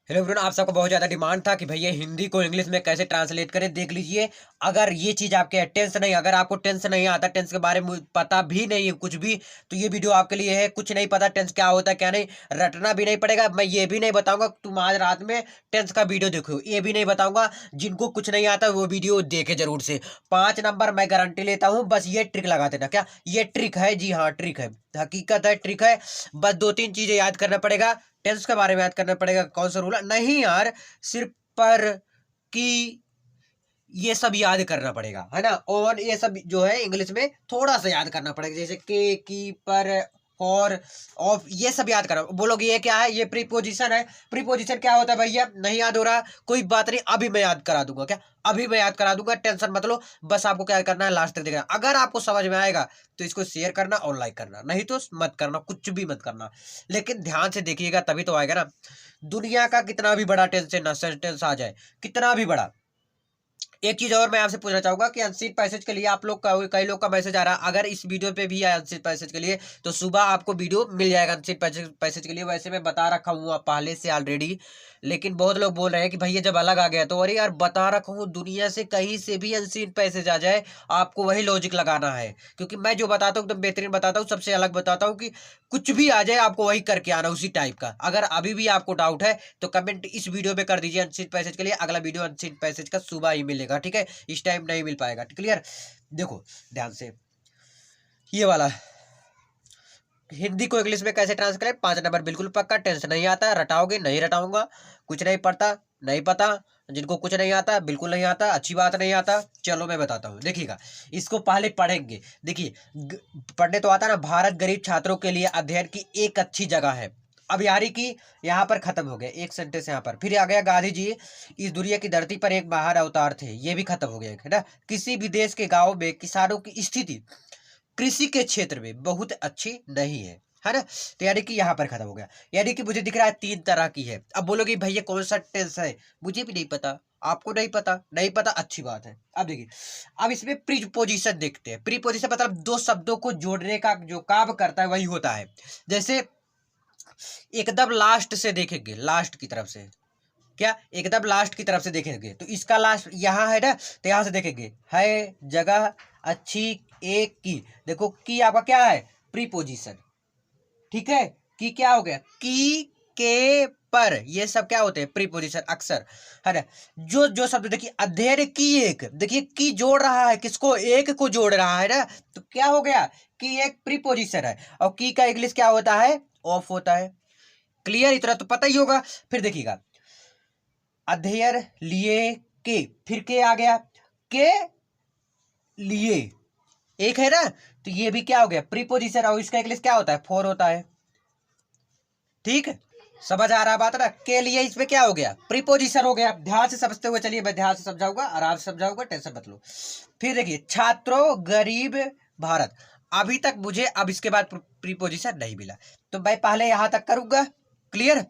Hello everyone, आप सबका बहुत ज़्यादा डिमांड था कि भैया हिंदी को इंग्लिश में कैसे ट्रांसलेट करें। देख लीजिए, अगर ये चीज़ आपके है टेंस नहीं, अगर आपको टेंस नहीं आता, टेंस के बारे में पता भी नहीं है कुछ भी, तो ये वीडियो आपके लिए है। कुछ नहीं पता टेंस क्या होता है क्या नहीं, रटना भी नहीं पड़ेगा। मैं ये भी नहीं बताऊंगा तुम आज रात में टेंस का वीडियो देखो, ये भी नहीं बताऊंगा। जिनको कुछ नहीं आता वो वीडियो देखे जरूर से। 5 नंबर मैं गारंटी लेता हूँ। बस ये ट्रिक लगा देना। क्या ये ट्रिक है? जी हाँ, ट्रिक है, हकीकत है, ट्रिक है। बस 2-3 चीजें याद करना पड़ेगा। टेंस के बारे में याद करना पड़ेगा। कौन सा रूल है? नहीं यार, सिर्फ पर, की, ये सब याद करना पड़ेगा, है ना। और ये सब जो है इंग्लिश में थोड़ा सा याद करना पड़ेगा, जैसे के, की, पर, फॉर, ऑफ, ये सब याद करना। बोलोगे ये क्या है? ये प्रीपोजिशन है। प्रीपोजिशन क्या होता है भैया? नहीं याद हो रहा, कोई बात नहीं, अभी मैं याद करा दूंगा। क्या? अभी मैं याद करा दूंगा, टेंशन मत लो। बस आपको क्या करना है, लास्ट तक देखना। अगर आपको समझ में आएगा तो इसको शेयर करना और लाइक करना, नहीं तो मत करना, कुछ भी मत करना। लेकिन ध्यान से देखिएगा तभी तो आएगा ना। दुनिया का कितना भी बड़ा टेंशन सेंटेंस आ जाए, कितना भी बड़ा। एक चीज और मैं आपसे पूछना चाहूंगा कि अनसीन पैसेज के लिए आप लोग का, कई लोग का मैसेज आ रहा है। अगर इस वीडियो पे भी आया अनसीन पैसेज के लिए तो सुबह आपको वीडियो मिल जाएगा अनसीन पैसेज के लिए। वैसे मैं बता रखा हूँ पहले से ऑलरेडी, लेकिन बहुत लोग बोल रहे हैं कि भैया जब अलग आ गया तो। अरे यार, बता रखा हूँ, दुनिया से कहीं से भी अनसीन पैसेज आ जाए, आपको वही लॉजिक लगाना है। क्योंकि मैं जो बताता हूँ एकदम बेहतरीन बताता हूँ, सबसे अलग बताता हूँ कि कुछ भी आ जाए आपको वही करके आना, उसी टाइप का। अगर अभी भी आपको डाउट है तो कमेंट इस वीडियो पे कर दीजिए अनसीन पैसेज के लिए। अगला वीडियो अनसीन पैसेज का सुबह ही मिलेगा, ठीक है? इस टाइम नहीं मिल पाएगा। क्लियर? देखो ध्यान से, ये वाला हिंदी को इंग्लिश में कैसे ट्रांसलेट, 5 नंबर बिल्कुल पक्का। टेंस नहीं आता, रटाओगे? नहीं रटाऊंगा। कुछ नहीं पढ़ता, नहीं पता। जिनको कुछ नहीं आता, बिल्कुल नहीं आता, अच्छी बात नहीं आता। चलो मैं बताता हूँ, देखिएगा। इसको पहले पढ़ेंगे। देखिए, पढ़ने तो आता ना। भारत गरीब छात्रों के लिए अध्ययन की एक अच्छी जगह है। अब यारी की यहाँ पर खत्म हो गया, एक सेंटेंस यहाँ पर। फिर आ गया गांधी जी इस दुनिया की धरती पर एक महान अवतार थे, ये भी खत्म हो गया, है ना। किसी भी देश के गांव में किसानों की स्थिति कृषि के क्षेत्र में बहुत अच्छी नहीं है ना। तो यानी कि यहाँ पर खत्म हो गया। यानी कि मुझे दिख रहा है 3 तरह की है। अब बोलोगे भैया कौन सा टेंस है? मुझे भी नहीं पता, आपको नहीं पता, नहीं पता, अच्छी बात है। अब देखिए, अब इसमें प्रीपोजिशन देखते हैं। प्रीपोजिशन मतलब दो शब्दों को जोड़ने का जो काम करता है वही होता है। जैसे एकदम लास्ट से देखेंगे, लास्ट की तरफ से, क्या एकदम लास्ट की तरफ से देखेंगे तो इसका लास्ट यहाँ है ना, तो यहाँ से देखेंगे है जगह अच्छी, एक की। देखो की आपका क्या है? प्रीपोजिशन, ठीक है। की क्या हो गया? की, के, पर, ये सब क्या होते हैं? प्रीपोजिशन अक्सर, है ना। जो जो शब्द देखिए, अध्ययन की एक, देखिए की जोड़ रहा है किसको? एक को जोड़ रहा है ना। तो क्या हो गया? की एक प्रीपोजिशन है। और की का इंग्लिश क्या होता है? ऑफ होता है। क्लियर? इतना तो पता ही होगा। फिर देखिएगा, अध्ययन लिए के, फिर के आ गया, के लिए, एक है ना। तो ये भी क्या हो गया? प्रीपोजिशन। और इसका इंग्लिश क्या होता है? फॉर होता है। ठीक है, समझ आ रहा बात ना। के लिए इसमें क्या हो गया? प्रीपोजिशन हो गया। ध्यान से समझते हुए चलिए, मैं ध्यान से समझाऊंगा, आराम से समझाऊंगा, टेंशन मत लो। फिर देखिए, छात्रों गरीब भारत। अभी तक मुझे अब इसके बाद प्रीपोजिशन नहीं मिला, तो मैं पहले यहां तक करूंगा। क्लियर?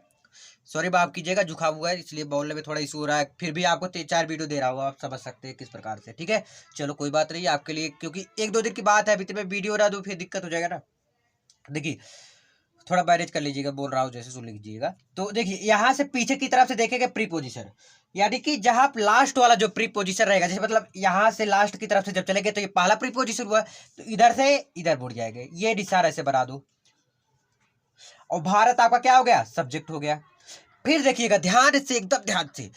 सॉरी माफ कीजिएगा, जुकाम हुआ है इसलिए बोलने में थोड़ा इशू हो रहा है। फिर भी आपको 3-4 वीडियो दे रहा हूँ, आप समझ सकते हैं किस प्रकार से, ठीक है। चलो कोई बात नहीं आपके लिए, क्योंकि 1-2 दिन की बात है, अभी तो मैं वीडियो ना दूँ फिर दिक्कत हो जाएगा ना। देखिए, थोड़ा मैनेज कर लीजिएगा, बोल रहा हूँ जैसे सुन लीजिएगा। तो देखिए, यहाँ से पीछे की तरफ से देखेंगे प्रीपोजिशन, यानी कि जहां लास्ट वाला जो प्रीपोजिशन रहेगा, जैसे मतलब यहाँ से लास्ट की तरफ से जब चलेंगे तो ये पहला प्रीपोजिशन हुआ, तो इधर से इधर मुड़ जाएंगे। ये निशान ऐसे बना दो, और भारत आपका क्या हो गया? सब्जेक्ट हो गया। फिर देखिएगा ध्यान से, एकदम ध्यान से,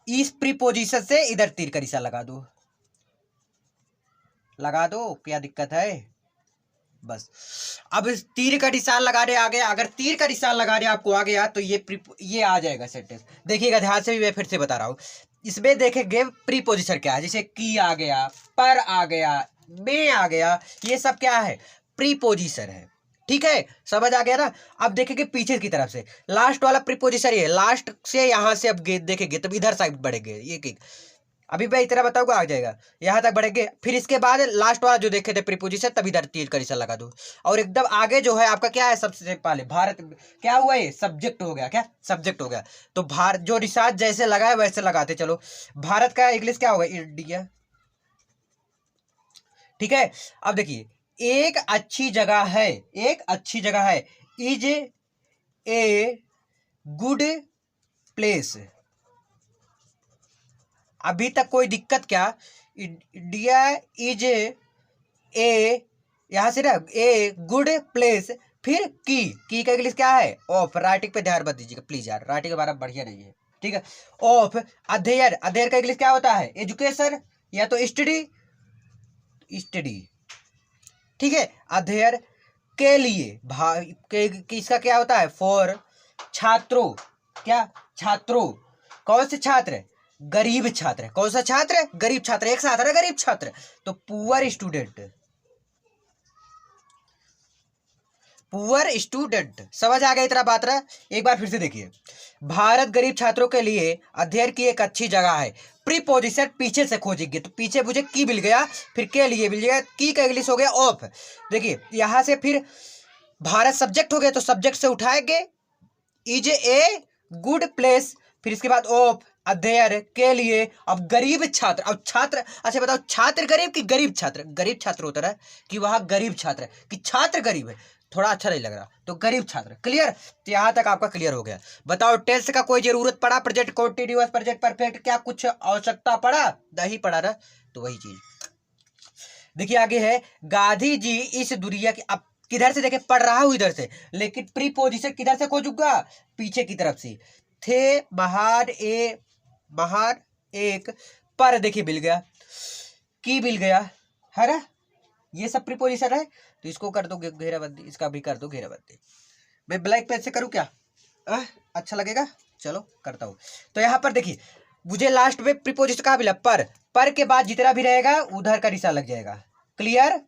इस प्रीपोजिशन से इधर तीर का निशान लगा दो, लगा दो, क्या दिक्कत है? बस। अब इस तीर का निशान लगाने आ गया, अगर तीर का निशान लगाने आपको आ गया तो ये आ जाएगा सेंटेंस। देखिएगा ध्यान से, भी मैं फिर से बता रहा हूं। इसमें देखेंगे प्रीपोजिशन क्या है, जैसे की आ गया, पर आ गया, में आ गया, ये सब क्या है? प्रीपोजिशन है। ठीक है, समझ आ गया ना। अब देखेंगे पीछे की तरफ से, लास्ट वाला प्रीपोजिशन ये, लास्ट से यहां से अब देखेंगे तब इधर साइड बढ़ेंगे, ये अभी मैं इतना बताऊंगा आ जाएगा, यहां तक बढ़ेंगे। फिर इसके बाद लास्ट वाला जो देखे थे प्रीपोजिशन, तब इधर तीर का निशान लगा दो। और एकदम आगे जो है आपका क्या है? सबसे पहले भारत, क्या हुआ? ये सब्जेक्ट हो गया। क्या? सब्जेक्ट हो गया। तो भारत जो निशान जैसे लगा है वैसे लगाते चलो। भारत का इंग्लिश क्या होगा? इंडिया। ठीक है। अब देखिए, एक अच्छी जगह है, एक अच्छी जगह है, इज ए गुड प्लेस। अभी तक कोई दिक्कत क्या? इंडिया इज ए, यहां से ना ए गुड प्लेस, फिर की का इंग्लिश क्या है? ऑफ। राइटिंग पे ध्यान मत दीजिएगा प्लीज यार, राइटिंग हमारा बढ़िया नहीं है, ठीक है। ऑफ अध्ययन, अध्ययन का इंग्लिश क्या होता है? एजुकेशन या तो स्टडी, स्टडी, ठीक है। अध्ययन के लिए इसका क्या होता है? फॉर। छात्रों, क्या? छात्रों। कौन से छात्र? गरीब छात्र। कौन सा छात्र? गरीब छात्र। एक साथ है ना, गरीब छात्र, तो पुअर स्टूडेंट, पुअर स्टूडेंट। समझ आ गया इतना बात रहा? एक बार फिर से देखिए, भारत गरीब छात्रों के लिए अध्ययन की एक अच्छी जगह है। प्रीपोजिशन पीछे से खोजेंगे तो पीछे मुझे की मिल गया, फिर के लिए मिल गया, की का इंग्लिश हो गया ऑफ। देखिए यहां से फिर भारत सब्जेक्ट हो गया, तो सब्जेक्ट से उठाएंगे इज ए गुड प्लेस, फिर इसके बाद ऑफ अध्ययन के लिए। अब गरीब छात्र, अब छात्र, अच्छा बताओ छात्र गरीब कि गरीब छात्र? गरीब छात्र होता है कि वहां गरीब छात्र कि छात्र गरीब है, थोड़ा अच्छा नहीं लग रहा, तो गरीब छात्र। क्लियर? तो यहां तक आपका क्लियर हो गया। बताओ टेंस का कोई जरूरत पड़ा? प्रेजेंट कॉन्टिन्यूअस, प्रेजेंट परफेक्ट, क्या कुछ आवश्यकता पड़ा? नहीं पड़ा ना, तो वही चीज। देखिए आगे है, गांधी जी इस दुनिया की, अब किधर से देखे पढ़ रहा हूं इधर से, लेकिन प्रीपोजिशन किधर से खोजूंगा? पीछे की तरफ से। थे महान एक, पर देखिए मिल गया, की मिल गया, है ना? ये सब प्रीपोजिशन है, तो इसको कर दो घेराबंदी, इसका भी कर दो घेराबंदी। मैं ब्लैक पेन से करूं क्या? अच्छा लगेगा? चलो करता हूं। तो यहां पर देखिए मुझे लास्ट में प्रीपोजिशन कहां मिला? पर के बाद जितना भी रहेगा उधर का निशान लग जाएगा। क्लियर?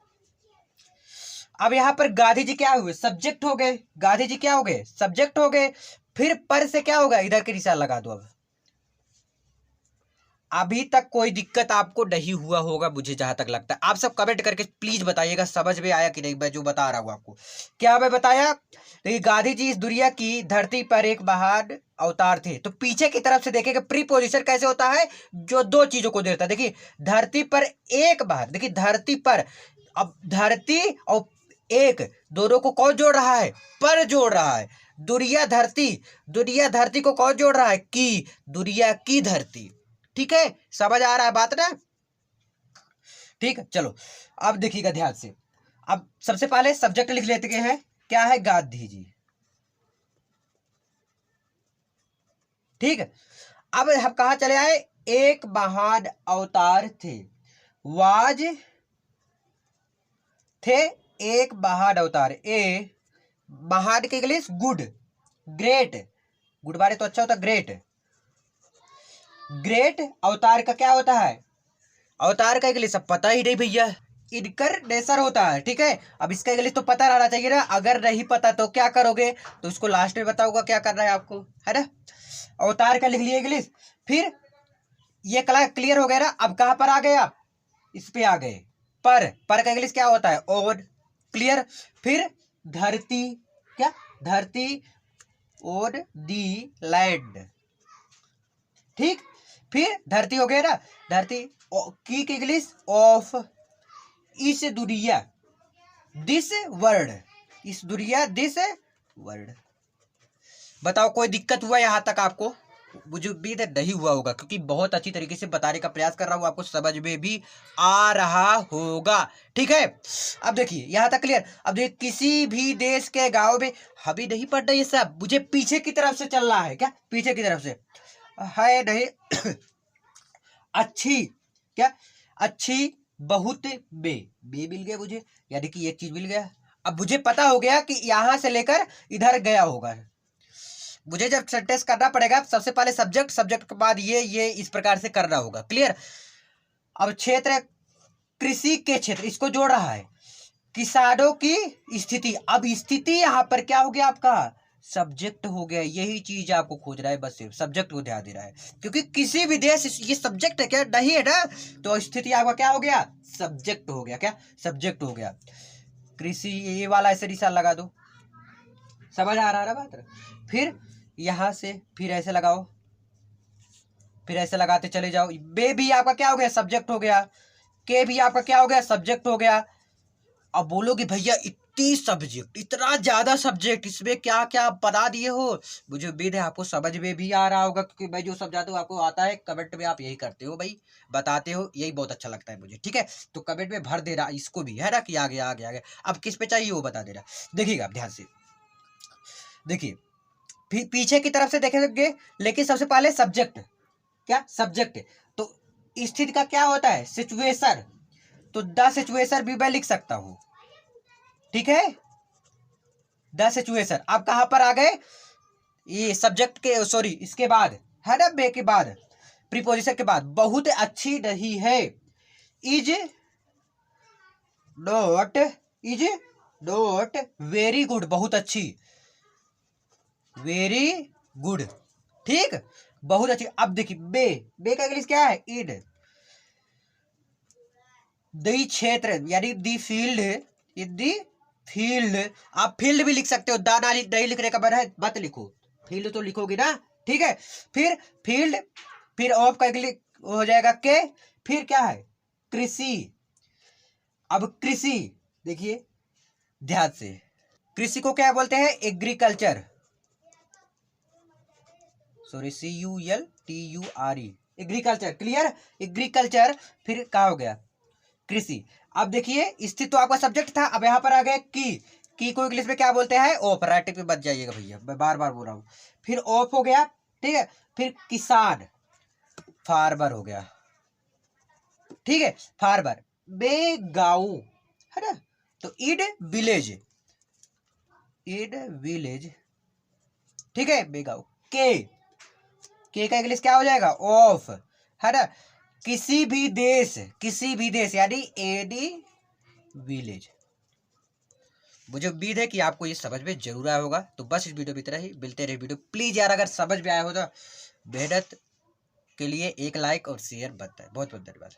अब यहां पर गांधी जी क्या हुए? सब्जेक्ट हो गए। गांधी जी क्या हो गए? सब्जेक्ट हो गए। फिर पर से क्या होगा? इधर के निशान लगा दो। अब अभी तक कोई दिक्कत आपको नहीं हुआ होगा मुझे जहां तक लगता है। आप सब कमेंट करके प्लीज बताइएगा समझ में आया कि नहीं मैं जो बता रहा हूं आपको। क्या मैं बताया? देखिए गांधी जी इस दुनिया की धरती पर एक महान अवतार थे, तो पीछे की तरफ से देखेंगे प्रीपोजिशन कैसे होता है, जो दो चीजों को देता है। देखिए धरती पर एक बार, देखिए धरती पर, अब धरती और एक, दोनों को कौन जोड़ रहा है? पर जोड़ रहा है। दुनिया धरती, दुनिया धरती को कौन जोड़ रहा है? की, दुनिया की धरती। ठीक है, समझ आ रहा है बात ना? ठीक है, चलो अब देखिएगा ध्यान से। अब सबसे पहले सब्जेक्ट लिख लेते हैं, क्या है? गांधी जी। ठीक है, अब हम कहा चले आए? एक महान अवतार थे, वाज थे एक महान अवतार। ए महान के इंग्लिश गुड, ग्रेट, गुड बारे तो अच्छा होता, ग्रेट। ग्रेट अवतार का क्या होता है? अवतार का इंग्लिश अब पता ही नहीं भैया, इनकरनेशन होता है। ठीक है, अब इसका इंग्लिश तो पता रहना चाहिए ना, अगर नहीं पता तो क्या करोगे? तो उसको लास्ट में बताऊंगा क्या करना है आपको, है ना? अवतार का लिख लिया इंग्लिश, फिर ये क्लियर हो गया ना? अब कहां पर आ गया? इस पे आ गए। पर का इंग्लिश क्या होता है? ऑन। क्लियर? फिर धरती, क्या? धरती, ऑन दी लैंड। ठीक, फिर धरती हो गया ना? धरती की इंग्लिश ऑफ, इस दुनिया, दिस वर्ल्ड, इस दुनिया, दिस वर्ल्ड। बताओ कोई दिक्कत हुआ यहां तक आपको? मुझे उम्मीद है नहीं हुआ होगा, क्योंकि बहुत अच्छी तरीके से बताने का प्रयास कर रहा हूं, आपको समझ में भी आ रहा होगा। ठीक है, अब देखिए यहां तक क्लियर। अब देखिए किसी भी देश के गांव में, अभी नहीं पढ़ना ये सब, मुझे पीछे की तरफ से चल रहा है। क्या पीछे की तरफ से है? नहीं अच्छी, क्या? अच्छी बहुत बे मिल गया मुझे, यानी कि एक चीज मिल गया। अब मुझे पता हो गया कि यहां से लेकर इधर गया होगा। मुझे जब सेंटेंस करना पड़ेगा, सबसे पहले सब्जेक्ट, सब्जेक्ट के बाद ये इस प्रकार से करना होगा। क्लियर? अब क्षेत्र, कृषि के क्षेत्र, इसको जोड़ रहा है। किसानों की स्थिति, अब स्थिति यहां पर क्या हो गया आपका? सब्जेक्ट हो गया। यही चीज आपको खोज रहा है, बस सिर्फ सब्जेक्ट को ध्यान दे रहा है, क्योंकि किसी भी देश, ये सब्जेक्ट है क्या? नहीं है ना, तो स्थिति आपका क्या हो गया? सब्जेक्ट हो गया। क्या? सब्जेक्ट हो गया। कृषि, ये वाला ऐसे निशान लगा दो, समझ आ रहा है बात? फिर यहां से फिर ऐसे लगाओ, फिर ऐसे लगाते चले जाओ। बे भी आपका क्या हो गया? सब्जेक्ट हो गया। के भी आपका क्या हो गया? सब्जेक्ट हो गया। अब बोलोगे भैया 30 सब्जेक्ट, इतना ज्यादा सब्जेक्ट, इसमें क्या क्या बता दिए हो। मुझे उम्मीद है आपको समझ में भी आ रहा होगा, क्योंकि मैं जो समझाता हूँ आपको आता है। कमेंट में आप यही करते हो भाई, बताते हो, यही बहुत अच्छा लगता है मुझे, ठीक है। तो कमेंट में भर दे रहा इसको भी, है ना, कि आ गया आ गया आ गया। अब किस पे चाहिए वो बता दे रहा। देखिएगा आप ध्यान से, देखिए पीछे की तरफ से देखेंगे, लेकिन सबसे पहले सब्जेक्ट, क्या सब्जेक्ट। तो स्थिति का क्या होता है, सिचुएशन। तो द सिचुएशन भी मैं लिख सकता हूं, ठीक है। The situation. अब कहां पर आ गए, ये सब्जेक्ट के, सॉरी इसके बाद है ना, बे के बाद, प्रीपोजिशन के बाद। बहुत अच्छी नहीं है, is not, is not very good, बहुत अच्छी, वेरी गुड, ठीक, बहुत अच्छी। अब देखिए बे का इंग्लिश क्या है, इड। दी क्षेत्र यानी दी फील्ड, इन दी फील्ड। आप फील्ड भी लिख सकते हो, दाना नहीं लिखने का मन है मत लिखो, फील्ड तो लिखोगे ना, ठीक है। फिर फील्ड, फिर ऑफ का इंग्लिश हो जाएगा के, फिर क्या है, कृषि। अब कृषि देखिए ध्यान से, कृषि को क्या बोलते हैं, agriculture, sorry CULTURE, agriculture, clear, agriculture. फिर क्या हो गया, कृषि। अब देखिए स्थित तो आपका सब्जेक्ट था, अब यहां पर आ गए की को इंग्लिश में क्या बोलते हैं, ऑफ। राइटिंग पे बच जाइएगा भैया, मैं बार बार बोल रहा हूं। फिर ऑफ हो गया, ठीक है। फिर किसान, फार्मर हो गया, ठीक है, फार्मर। बेगाऊ, है ना, तो इड विलेज, इड विलेज, ठीक है, बेगाऊ। के का इंग्लिश क्या हो जाएगा, ऑफ, है ना। किसी भी देश, किसी भी देश यानी एनी विलेज। मुझे उम्मीद है कि आपको ये समझ में जरूर आया होगा। तो बस इस वीडियो में इतना ही, मिलते रहे वीडियो। प्लीज यार अगर समझ में आया हो तो मेहनत के लिए एक लाइक और शेयर बनता है। बहुत बहुत धन्यवाद।